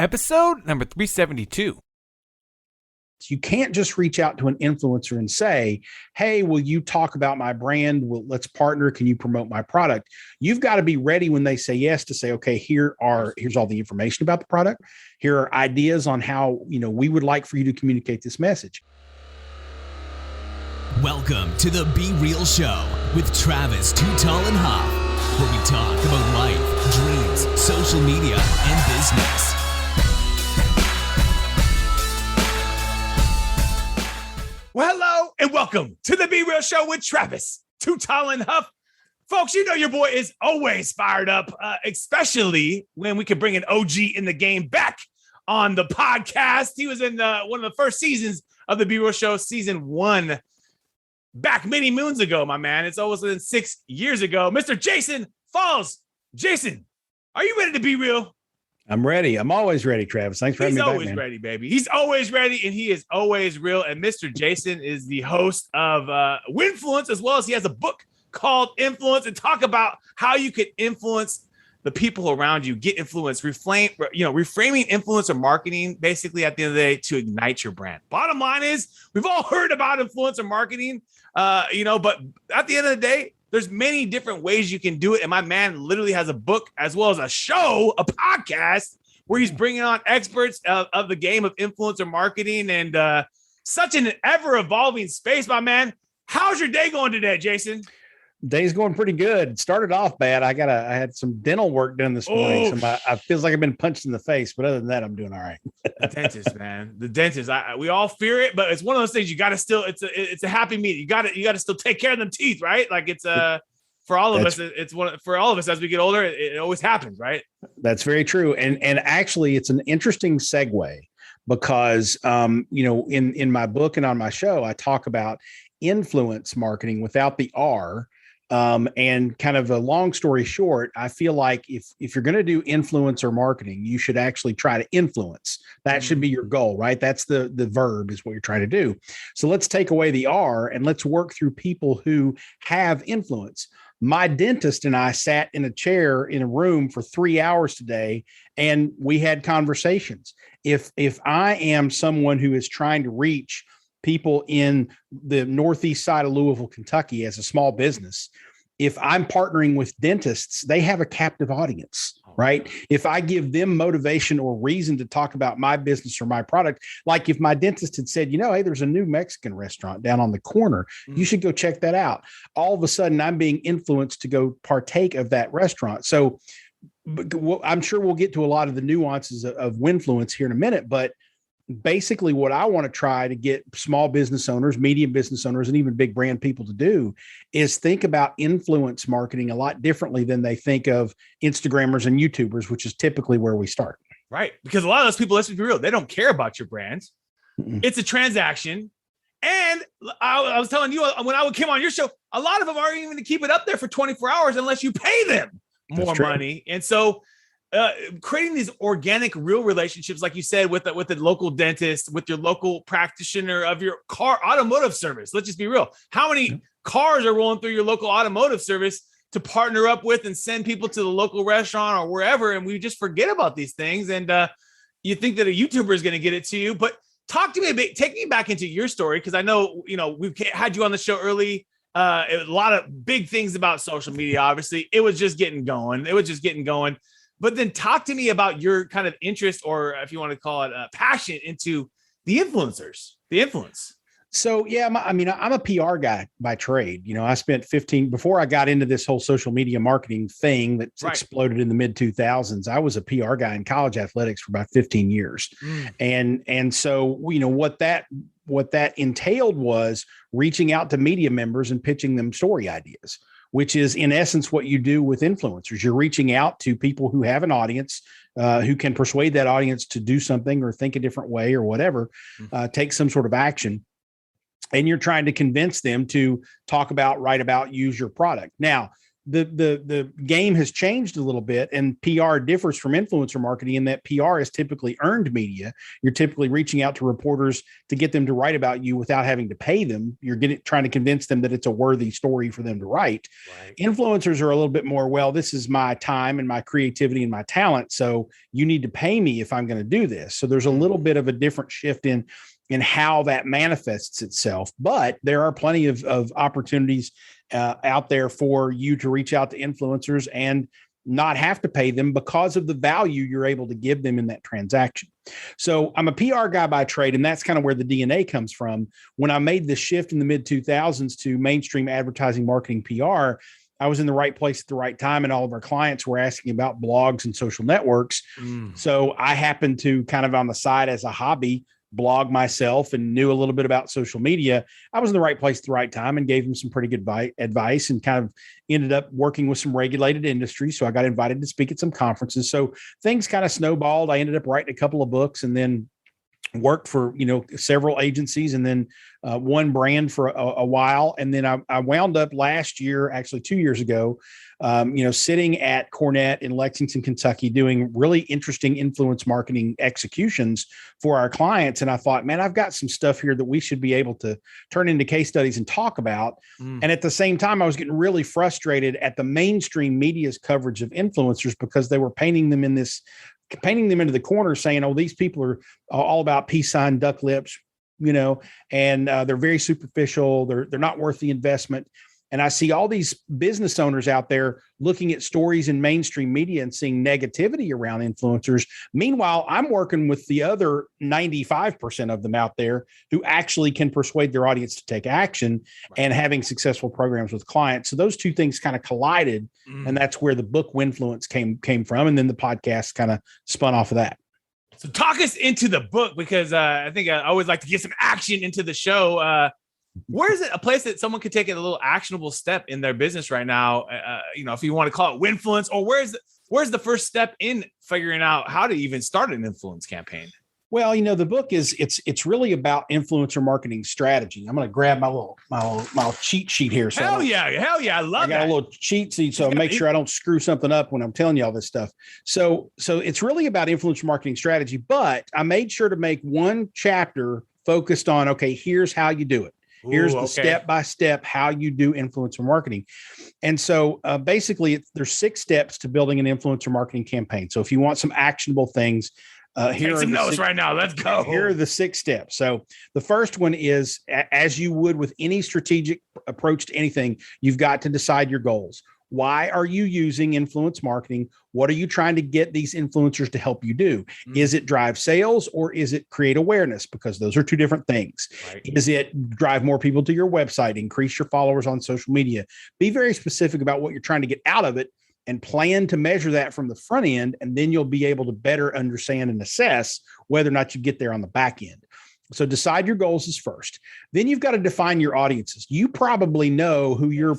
Episode number 372. You can't just reach out to an influencer and say, hey, will you talk about my brand? Well, let's partner. Can you promote my product? You've got to be ready when they say yes to say, okay, here's all the information about the product. Here are ideas on how, we would like for you to communicate this message. Welcome to the Be Real Show with Travis Too Tall and Huff, where we talk about life, dreams, social media, and business. Well, hello and welcome to the Be Real Show with Travis Too Tall and Huff. Folks, you know your boy is always fired up, especially when we can bring an OG in the game back on the podcast. He was in one of the first seasons of the Be Real Show, season 1, back many moons ago, my man. It's almost been 6 years ago. Mr. Jason Foss. Jason, are you ready to be real? I'm ready. I'm always ready, Travis. Thanks for having me back, man. He's always ready, baby. He's always ready, and he is always real. And Mr. Jason is the host of Winfluence, as well as he has a book called Influence, and talk about how you can influence the people around you, get influence, reframing influencer marketing, basically at the end of the day to ignite your brand. Bottom line is, we've all heard about influencer marketing, but at the end of the day, there's many different ways you can do it. And my man literally has a book as well as a show, a podcast, where he's bringing on experts of the game of influencer marketing and such an ever-evolving space, my man. How's your day going today, Jason? Day's going pretty good. It started off bad. I had some dental work done this morning. So I feels like I've been punched in the face, but other than that, I'm doing all right. The dentist, man. The dentist. We all fear it, but it's one of those things you got to still. It's a happy medium. You got to still take care of them teeth, right? Like it's for all of us. It's for all of us as we get older. It always happens, right? That's very true. And actually, it's an interesting segue because in my book and on my show, I talk about influence marketing without the R. And kind of a long story short, I feel like if you're going to do influencer marketing, you should actually try to influence. That should be your goal, right? That's the verb is what you're trying to do. So let's take away the R and let's work through people who have influence. My dentist and I sat in a chair in a room for 3 hours today, and we had conversations. If I am someone who is trying to reach people in the northeast side of Louisville, Kentucky, as a small business, if I'm partnering with dentists, they have a captive audience, right? If I give them motivation or reason to talk about my business or my product, like if my dentist had said, hey, there's a new Mexican restaurant down on the corner, you should go check that out. All of a sudden, I'm being influenced to go partake of that restaurant. So I'm sure we'll get to a lot of the nuances of Winfluence here in a minute, but basically what I want to try to get small business owners, medium business owners, and even big brand people to do is think about influence marketing a lot differently than they think of Instagrammers and YouTubers, which is typically where we start. Right. Because a lot of those people, let's be real, they don't care about your brand. It's a transaction. And I was telling you when I came on your show, a lot of them aren't even going to keep it up there for 24 hours unless you pay them more money. And so creating these organic, real relationships, like you said, with the local dentist, with your local practitioner of your car automotive service. Let's just be real. How many cars are rolling through your local automotive service to partner up with and send people to the local restaurant or wherever? And we just forget about these things. And you think that a YouTuber is going to get it to you. But talk to me a bit. Take me back into your story, because I know, we've had you on the show early. A lot of big things about social media. Obviously, it was just getting going. But then talk to me about your kind of interest, or if you want to call it a passion, into the influencers, the influence. So, I'm a PR guy by trade. I spent before I got into this whole social media marketing thing that's exploded in the mid 2000s. I was a PR guy in college athletics for about 15 years. And so, what that entailed was reaching out to media members and pitching them story ideas, which is in essence what you do with influencers. You're reaching out to people who have an audience, who can persuade that audience to do something or think a different way or whatever, take some sort of action. And you're trying to convince them to talk about, write about, use your product. Now, the game has changed a little bit, and PR differs from influencer marketing in that PR is typically earned media. You're typically reaching out to reporters to get them to write about you without having to pay them. You're trying to convince them that it's a worthy story for them to write. Right. Influencers are a little bit more, well, this is my time and my creativity and my talent, so you need to pay me if I'm going to do this. So there's a little bit of a different shift in how that manifests itself. But there are plenty of opportunities out there for you to reach out to influencers and not have to pay them because of the value you're able to give them in that transaction. So I'm a PR guy by trade, and that's kind of where the DNA comes from. When I made the shift in the mid 2000s to mainstream advertising, marketing, PR, I was in the right place at the right time, and all of our clients were asking about blogs and social networks. So I happened to kind of on the side as a hobby blog myself and knew a little bit about social media. I was in the right place at the right time and gave them some pretty good advice, and kind of ended up working with some regulated industries. So I got invited to speak at some conferences. So things kind of snowballed. I ended up writing a couple of books, and then worked for, several agencies, and then one brand for a while. And then I wound up last year, actually 2 years ago, sitting at Cornett in Lexington, Kentucky, doing really interesting influence marketing executions for our clients. And I thought, man, I've got some stuff here that we should be able to turn into case studies and talk about. And at the same time, I was getting really frustrated at the mainstream media's coverage of influencers, because they were painting them into the corner, saying, oh, these people are all about peace sign, duck lips, and they're very superficial. They're not worth the investment. And I see all these business owners out there looking at stories in mainstream media and seeing negativity around influencers. Meanwhile, I'm working with the other 95% of them out there who actually can persuade their audience to take action and having successful programs with clients. So those two things kind of collided, and that's where the book Winfluence came from. And then the podcast kind of spun off of that. So talk us into the book, because I think I always like to get some action into the show. Where is it a place that someone could take a little actionable step in their business right now? If you want to call it Winfluence, or where's the first step in figuring out how to even start an influence campaign? Well, the book it's really about influencer marketing strategy. I'm going to grab my cheat sheet here. So hell yeah, I love that. I got a little cheat sheet, so make sure I don't screw something up when I'm telling you all this stuff. So it's really about influencer marketing strategy, but I made sure to make one chapter focused on, okay, here's how you do it. Here's the step-by-step how you do influencer marketing. And so basically, there's 6 steps to building an influencer marketing campaign. So if you want some actionable things, here are some notes right now. Let's go. Here are the 6 steps. So the first one is, as you would with any strategic approach to anything, you've got to decide your goals. Why are you using influence marketing? What are you trying to get these influencers to help you do? Is it drive sales, or is it create awareness? Because those are two different things. Right. Is it drive more people to your website, increase your followers on social media? Be very specific about what you're trying to get out of it, and plan to measure that from the front end. And then you'll be able to better understand and assess whether or not you get there on the back end. So decide your goals is first. Then you've got to define your audiences. You probably know who your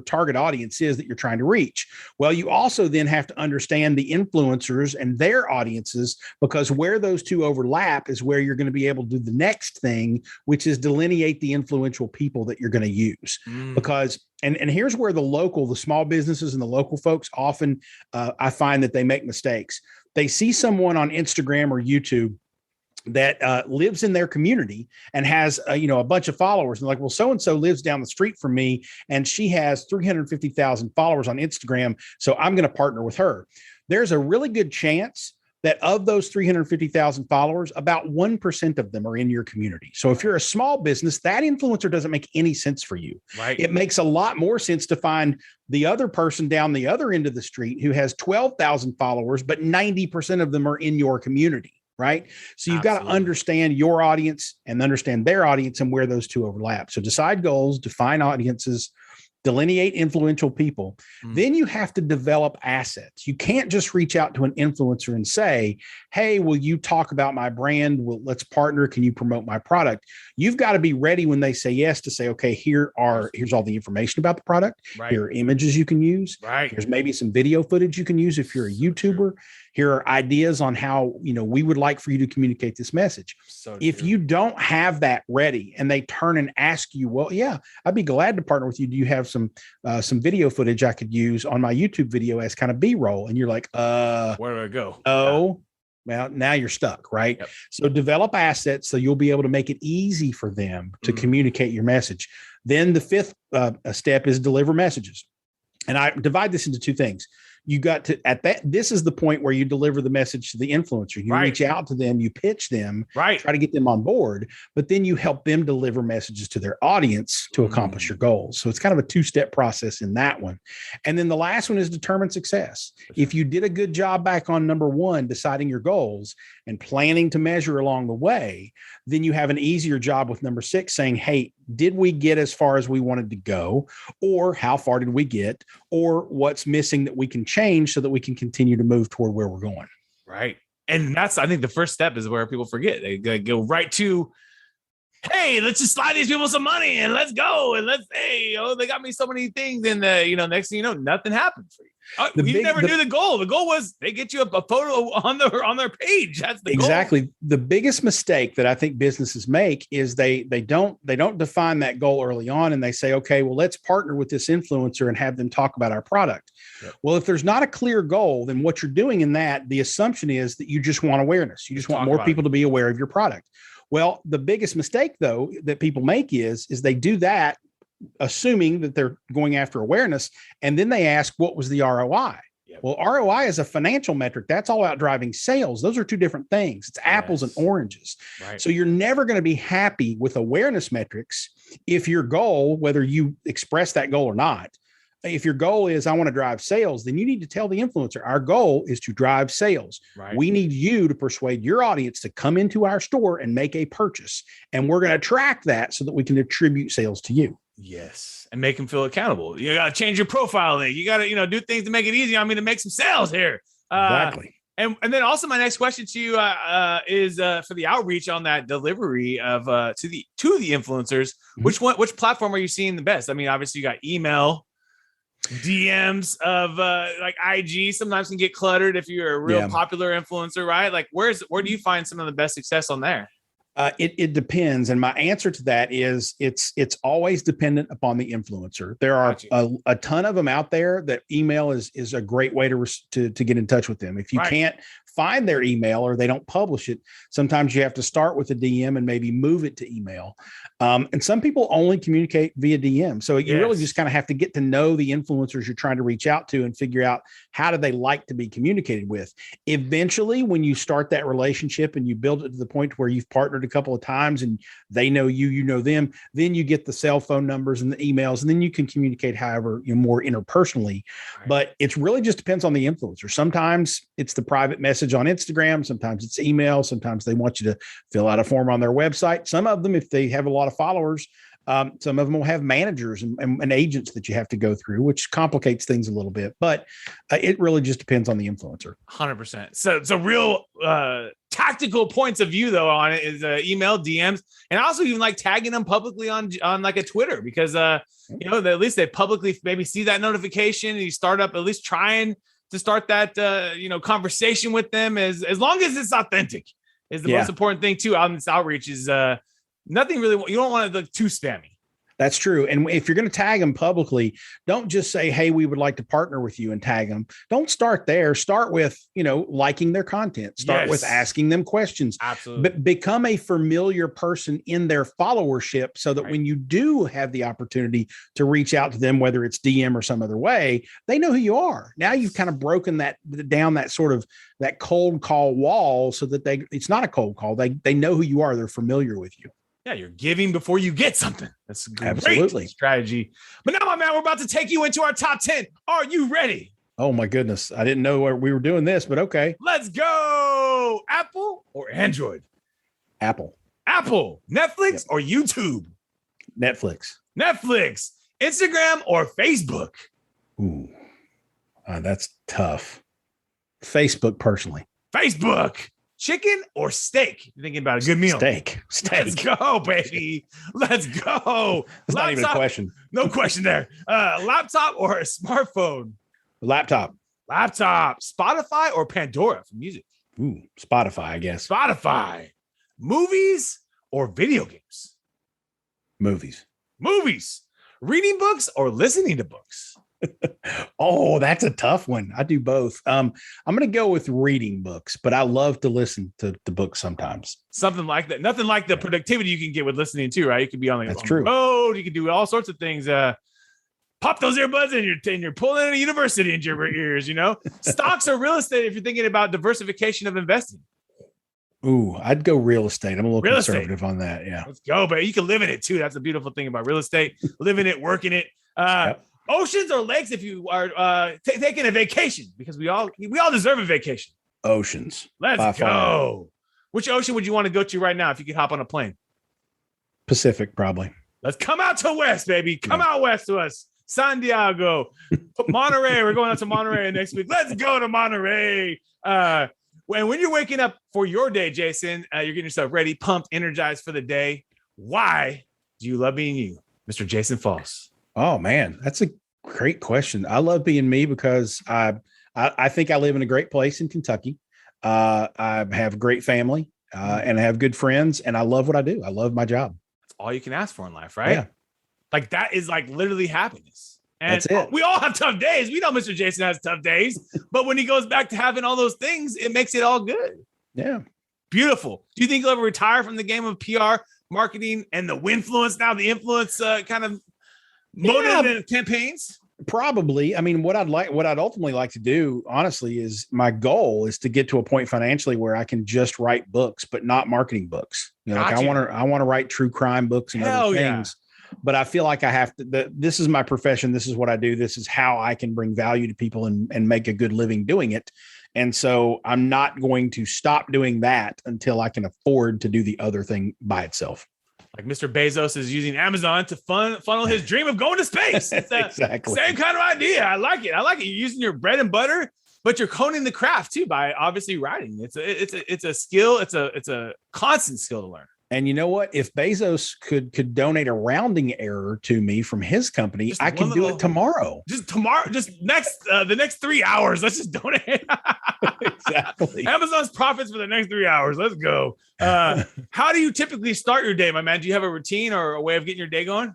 target audience is that you're trying to reach. Well, you also then have to understand the influencers and their audiences, because where those two overlap is where you're going to be able to do the next thing, which is delineate the influential people that you're going to use. Because and here's where the small businesses and the local folks often, I find that they make mistakes. They see someone on Instagram or YouTube that lives in their community and has a bunch of followers, and like, well, so-and-so lives down the street from me and she has 350,000 followers on Instagram, so I'm going to partner with her. There's a really good chance that of those 350,000 followers, about 1% of them are in your community. So if you're a small business, that influencer doesn't make any sense for you. Right. It makes a lot more sense to find the other person down the other end of the street who has 12,000 followers, but 90% of them are in your community. Right. So you've got to understand your audience and understand their audience and where those two overlap. So decide goals, define audiences, delineate influential people. Then you have to develop assets. You can't just reach out to an influencer and say, hey, will you talk about my brand? Well, let's partner. Can you promote my product? You've got to be ready when they say yes to say, okay, here's all the information about the product. Right. Here are images you can use. Right. Here's maybe some video footage you can use if you're a YouTuber. Here are ideas on how, we would like for you to communicate this message. So if you don't have that ready and they turn and ask you, well, yeah, I'd be glad to partner with you. Do you have some video footage I could use on my YouTube video as kind of B-roll. And you're like, where do I go? Oh, well, now you're stuck, right? Yep. So develop assets so you'll be able to make it easy for them to communicate your message. Then the fifth step is deliver messages. And I divide this into two things. You got to, this is the point where you deliver the message to the influencer. You reach out to them, you pitch them, try to get them on board, but then you help them deliver messages to their audience to accomplish your goals. So it's kind of a two-step process in that one. And then the last one is determine success. If you did a good job back on number one, deciding your goals and planning to measure along the way, then you have an easier job with number 6 saying, hey, did we get as far as we wanted to go? Or how far did we get? Or what's missing that we can change so that we can continue to move toward where we're going? Right. And that's, I think the first step is where people forget. They go right to, hey, let's just slide these people some money and let's go. And they got me so many things. And, next thing you know, nothing happened for you. You never knew the goal. The goal was they get you a photo on their page. That's the exactly goal. The biggest mistake that I think businesses make is they don't define that goal early on, and they say, okay, well, let's partner with this influencer and have them talk about our product. Yep. Well, if there's not a clear goal, then what you're doing in that, the assumption is that you just want awareness. You just want more people to be aware of your product. Well, the biggest mistake though that people make is they do that assuming that they're going after awareness. And then they ask, what was the ROI? Yep. Well, ROI is a financial metric. That's all about driving sales. Those are two different things. It's apples and oranges. Right. So you're never going to be happy with awareness metrics if your goal, whether you express that goal or not, if your goal is, I want to drive sales, then you need to tell the influencer, our goal is to drive sales. Right. We need you to persuade your audience to come into our store and make a purchase. And we're going to track that so that we can attribute sales to you. Yes. And make them feel accountable. You got to change your profile. You got to, do things to make it easy on me to make some sales here. Exactly. And then also my next question to you is for the outreach on that delivery of to the influencers. Mm-hmm. Which platform are you seeing the best? I mean, obviously you got email, DMs of like IG sometimes can get cluttered if you're a real popular influencer, right? Like where do you find some of the best success on there? It depends. And my answer to that is it's always dependent upon the influencer. There are a ton of them out there that email is a great way to get in touch with them. If you can't find their email or they don't publish it, sometimes you have to start with a DM and maybe move it to email. And some people only communicate via DM. So you really just kind of have to get to know the influencers you're trying to reach out to and figure out how do they like to be communicated with. Eventually, when you start that relationship and you build it to the point where you've partnered a couple of times and they know you, you know them, then you get the cell phone numbers and the emails, and then you can communicate however more interpersonally. Right. But it really just depends on the influencer. Sometimes it's the private message on Instagram. Sometimes it's email. Sometimes they want you to fill out a form on their website. Some of them, if they have a lot of followers, some of them will have managers and agents that you have to go through, which complicates things a little bit, but it really just depends on the influencer. 100%. So real tactical points of view though on it is email, DMs, and also even like tagging them publicly on like a Twitter, because at least they publicly maybe see that notification and you start up at least trying to start that conversation with them as long as it's authentic is the most important thing too on this outreach is nothing really, you don't want to look too spammy. That's true. And if you're going to tag them publicly, don't just say, hey, we would like to partner with you and tag them. Don't start there. Start with, liking their content. Start with asking them questions. Absolutely. But become a familiar person in their followership so that when you do have the opportunity to reach out to them, whether it's DM or some other way, they know who you are. Now you've kind of broken down that sort of that cold call wall so that it's not a cold call. They know who you are. They're familiar with you. Yeah, you're giving before you get something. That's a great strategy. But now, my man, we're about to take you into our top 10. Are you ready? Oh, my goodness. I didn't know we were doing this, but okay. Let's go. Apple or Android? Apple. Netflix or YouTube? Netflix. Instagram or Facebook? Ooh, that's tough. Facebook, personally. Facebook. Chicken or steak? You're thinking about a good meal. Steak. Let's go, baby. Let's go. That's not even a question. No question there. Laptop or a smartphone? Laptop. Spotify or Pandora for music? Ooh, Spotify, I guess. Spotify. Movies or video games? Movies. reading books or listening to books? Oh, that's a tough one. I do both. I'm going to go with reading books, but I love to listen to books sometimes. Something like that. Nothing like the productivity you can get with listening to, right? You can be on That's the true. road. You can do all sorts of things. Pop those earbuds and you're pulling a university into your ears, Stocks or real estate if you're thinking about diversification of investing. Ooh, I'd go real estate. I'm a little conservative on that. Yeah. Let's go, but you can live in it too. That's the beautiful thing about real estate. Live in it, work in it. Yep. Oceans or lakes if you are taking a vacation, because we all deserve a vacation. Oceans. Let's go. Which ocean would you want to go to right now if you could hop on a plane? Pacific, probably. Let's come out to west, baby. Come out west to us. San Diego, Monterey. We're going out to Monterey next week. Let's go to Monterey. When you're waking up for your day, Jason, you're getting yourself ready, pumped, energized for the day. Why do you love being you, Mr. Jason Foss? Oh man, that's a great question. I love being me because I think I live in a great place in Kentucky. I have a great family and I have good friends, and I love what I do. I love my job. That's all you can ask for in life, right? Yeah. Like that is like literally happiness. And that's it. We all have tough days. We know Mr. Jason has tough days, but when he goes back to having all those things, it makes it all good. Yeah. Beautiful. Do you think he'll ever retire from the game of PR, marketing, and the winfluence now, the influence kind of motive and campaigns? Probably. I mean, what I'd ultimately like to do, honestly, is my goal is to get to a point financially where I can just write books, but not marketing books. Like I want to write true crime books and other things. But I feel like I have to. This is my profession. This is what I do. This is how I can bring value to people and make a good living doing it. And so I'm not going to stop doing that until I can afford to do the other thing by itself. Like Mr. Bezos is using Amazon to funnel his dream of going to space. It's exactly same kind of idea. I like it. You're using your bread and butter, but you're honing the craft too by obviously writing. It's a skill. It's a constant skill to learn. And you know what? If Bezos could donate a rounding error to me from his company, I can do it tomorrow. Just the next 3 hours. Let's just donate. Exactly. Amazon's profits for the next 3 hours. Let's go. How do you typically start your day, my man? Do you have a routine or a way of getting your day going?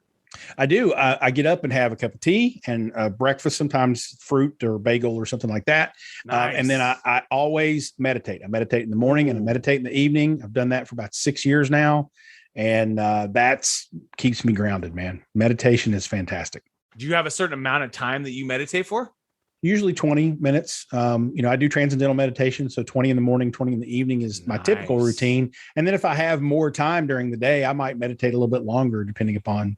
I do. I get up and have a cup of tea and breakfast, sometimes fruit or bagel or something like that. Nice. And then I always meditate. I meditate in the morning and I meditate in the evening. I've done that for about 6 years now. And that's keeps me grounded, man. Meditation is fantastic. Do you have a certain amount of time that you meditate for? Usually 20 minutes. I do transcendental meditation. So 20 in the morning, 20 in the evening is my typical routine. And then if I have more time during the day, I might meditate a little bit longer, depending upon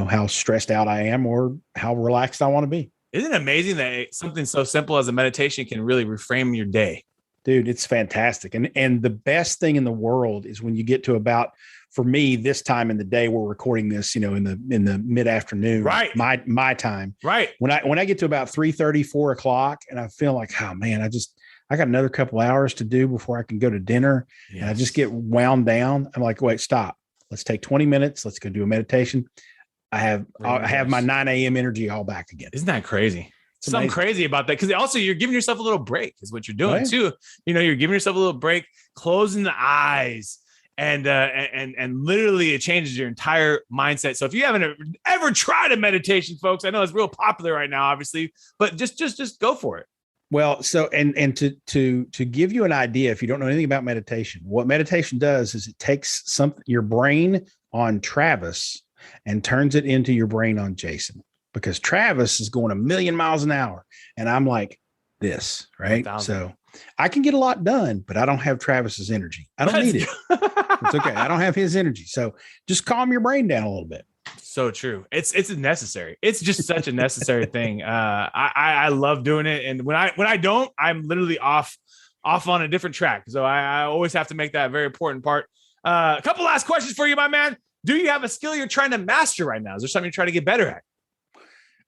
how stressed out I am or how relaxed I want to be. Isn't it amazing that something so simple as a meditation can really reframe your day? Dude, it's fantastic. And the best thing in the world is when you get to about, for me, this time in the day, we're recording this, in the mid-afternoon, right? My time. Right. When I get to about 3:30, 4 o'clock, and I feel like, oh man, I got another couple hours to do before I can go to dinner. Yes. And I just get wound down. I'm like, wait, stop. Let's take 20 minutes. Let's go do a meditation. I have my 9 a.m. energy all back again. Isn't that crazy? Something crazy about that. Because also you're giving yourself a little break is what you're doing too. You're giving yourself a little break, closing the eyes and literally it changes your entire mindset. So if you haven't ever tried a meditation, folks, I know it's real popular right now, obviously, but just go for it. Well, so, and to give you an idea, if you don't know anything about meditation, what meditation does is it takes your brain on Travis and turns it into your brain on Jason, because Travis is going 1,000,000 miles an hour. And I'm like this, right? 1,000. So I can get a lot done, but I don't have Travis's energy. I don't need it. It's okay. I don't have his energy. So just calm your brain down a little bit. So true. It's necessary. It's just such a necessary thing. I love doing it. And when I don't, I'm literally off on a different track. So I always have to make that a very important part. A couple last questions for you, my man. Do you have a skill you're trying to master right now? Is there something you're trying to get better at?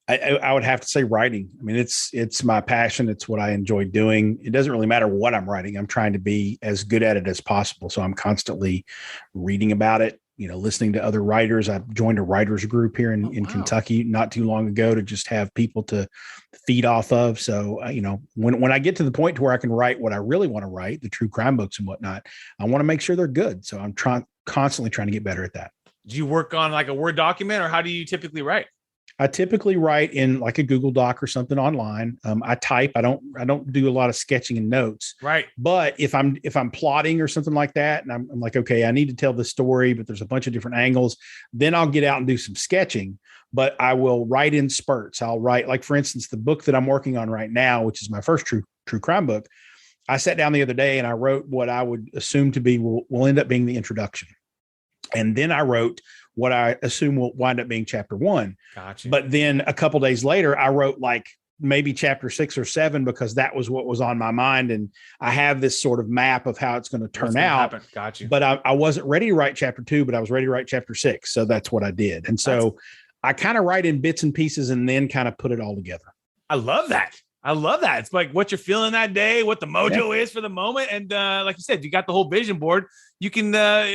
I would have to say writing. I mean, it's my passion. It's what I enjoy doing. It doesn't really matter what I'm writing. I'm trying to be as good at it as possible. So I'm constantly reading about it, listening to other writers. I joined a writers group here in Kentucky not too long ago to just have people to feed off of. So, when I get to the point to where I can write what I really want to write, the true crime books and whatnot, I want to make sure they're good. So I'm constantly trying to get better at that. Do you work on like a Word document, or how do you typically write? I typically write in like a Google Doc or something online. I type. I don't do a lot of sketching and notes. Right. But if I'm plotting or something like that, and I'm like, okay, I need to tell this story, but there's a bunch of different angles, then I'll get out and do some sketching. But I will write in spurts. I'll write, like, for instance, the book that I'm working on right now, which is my first true crime book. I sat down the other day and I wrote what I would assume to be will end up being the introduction. And then I wrote what I assume will wind up being chapter 1. Gotcha. But then a couple days later, I wrote like maybe chapter 6 or 7, because that was what was on my mind. And I have this sort of map of how it's going to turn out. Gotcha. But I wasn't ready to write chapter 2, but I was ready to write chapter 6. So that's what I did. And so I kind of write in bits and pieces and then kind of put it all together. I love that. It's like what you're feeling that day, what the mojo is for the moment. And like you said, you got the whole vision board. You can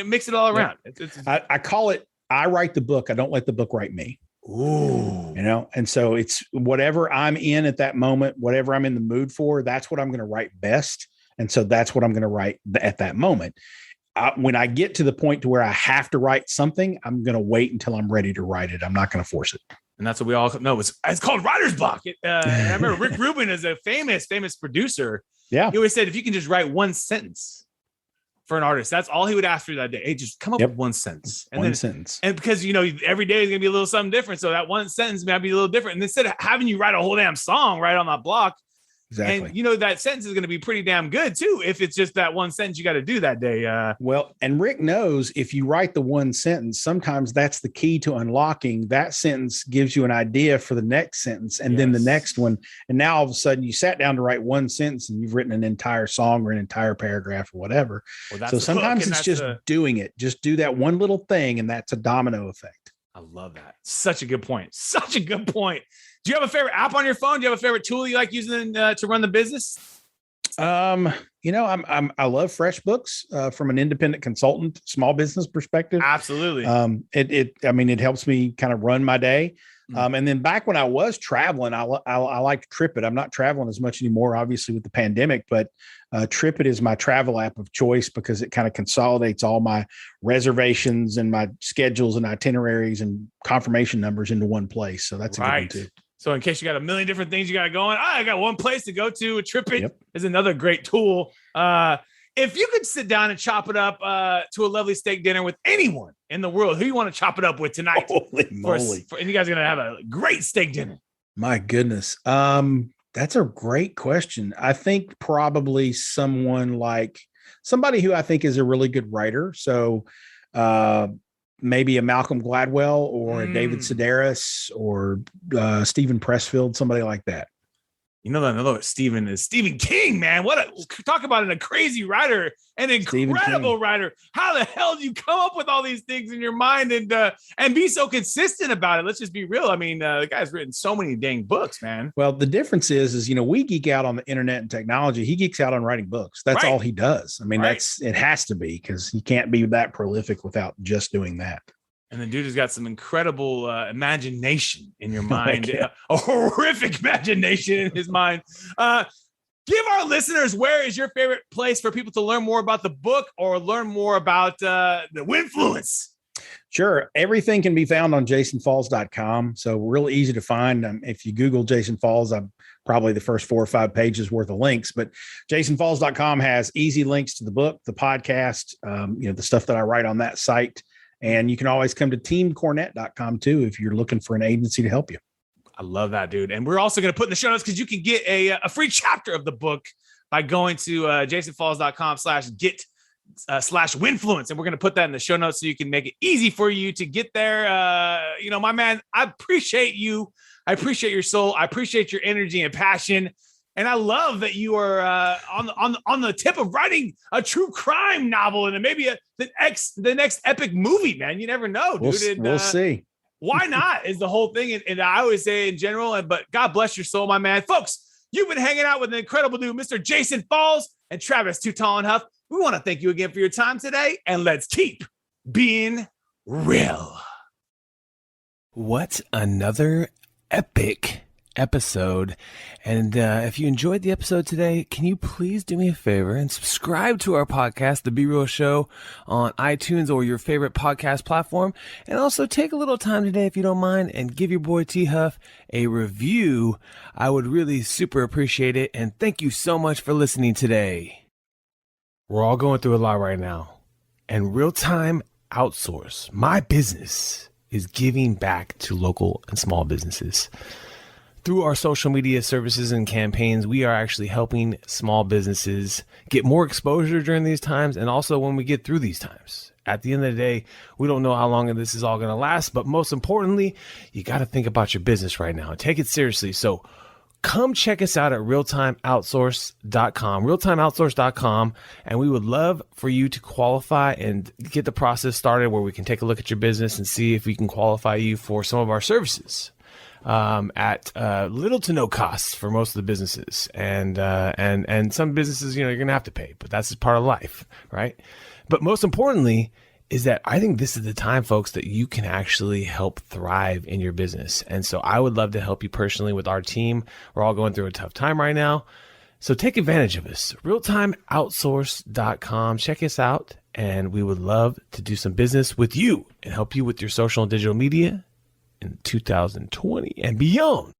mix it all around. Yeah. I call it, I write the book. I don't let the book write me. Ooh. And so it's whatever I'm in at that moment, whatever I'm in the mood for, that's what I'm going to write best. And so that's what I'm going to write at that moment. When I get to the point to where I have to write something, I'm going to wait until I'm ready to write it. I'm not going to force it. And that's what we all know. It's called writer's block. And I remember Rick Rubin is a famous producer. Yeah. He always said, if you can just write one sentence for an artist, that's all he would ask for that day. Hey, just come up with one sentence. And sentence. And because, every day is going to be a little something different. So that one sentence might be a little different. And instead of having you write a whole damn song right on that block, exactly. And that sentence is going to be pretty damn good too, if it's just that one sentence you got to do that day. Well, and Rick knows if you write the one sentence, sometimes that's the key to unlocking. That sentence gives you an idea for the next sentence and then the next one. And now all of a sudden you sat down to write one sentence and you've written an entire song or an entire paragraph or whatever. Well, so sometimes it's just doing it. Just do that one little thing, and that's a domino effect. I love that. Such a good point. Do you have a favorite app on your phone? Do you have a favorite tool you like using to run the business? I love FreshBooks from an independent consultant, small business perspective. Absolutely. It helps me kind of run my day. And then back when I was traveling, I liked TripIt. I'm not traveling as much anymore, obviously, with the pandemic, but TripIt is my travel app of choice because it kind of consolidates all my reservations and my schedules and itineraries and confirmation numbers into one place. So that's a good one too. So in case you got a million different things you got going, I got one place to go to. TripIt is another great tool. If you could sit down and chop it up to a lovely steak dinner with anyone in the world, who you want to chop it up with tonight? Holy moly. And you guys are going to have a great steak dinner. My goodness. That's a great question. I think probably somebody who I think is a really good writer. So maybe a Malcolm Gladwell or a David Sedaris or Stephen Pressfield, somebody like that. Another Stephen is Stephen King, man. Talk about a crazy writer, an incredible writer. How the hell do you come up with all these things in your mind and be so consistent about it? Let's just be real. I mean, the guy's written so many dang books, man. Well, the difference is we geek out on the internet and technology. He geeks out on writing books. That's all he does. I mean, it has to be, because he can't be that prolific without just doing that. And the dude has got some incredible imagination in your mind, a horrific imagination in his mind. Give our listeners, where is your favorite place for people to learn more about the book or learn more about the Winfluence? Sure. Everything can be found on jasonfalls.com. So real easy to find. If you Google Jason Falls, I'm probably the first 4 or 5 pages worth of links, but jasonfalls.com has easy links to the book, the podcast, the stuff that I write on that site. And you can always come to teamcornet.com too if you're looking for an agency to help you. I love that, dude. And we're also going to put in the show notes, because you can get a free chapter of the book by going to jasonfalls.com/get/Winfluence. And we're going to put that in the show notes so you can make it easy for you to get there. My man, I appreciate you. I appreciate your soul. I appreciate your energy and passion. And I love that you are on the tip of writing a true crime novel and maybe the next epic movie, man. You never know, dude. We'll see. Why not is the whole thing. And I always say in general, but God bless your soul, my man. Folks, you've been hanging out with an incredible dude, Mr. Jason Falls and Travis Too Tall and Huff. We want to thank you again for your time today, and let's keep being real. What another epic episode. And if you enjoyed the episode today, can you please do me a favor and subscribe to our podcast, The Be Real Show, on iTunes or your favorite podcast platform. And also take a little time today, if you don't mind, and give your boy T Huff a review. I would really super appreciate it. And thank you so much for listening today. We're all going through a lot right now. And Real-Time Outsource, my business, is giving back to local and small businesses. Through our social media services and campaigns, we are actually helping small businesses get more exposure during these times, and also when we get through these times. At the end of the day, we don't know how long this is all going to last, but most importantly, you got to think about your business right now and take it seriously. So come check us out at realtimeoutsource.com, and we would love for you to qualify and get the process started where we can take a look at your business and see if we can qualify you for some of our services. At little to no cost for most of the businesses, and some businesses, you're going to have to pay, but that's just part of life, right? But most importantly is that I think this is the time, folks, that you can actually help thrive in your business. And so I would love to help you personally with our team. We're all going through a tough time right now. So take advantage of us. realtimeoutsource.com. Check us out. And we would love to do some business with you and help you with your social and digital media in 2020 and beyond.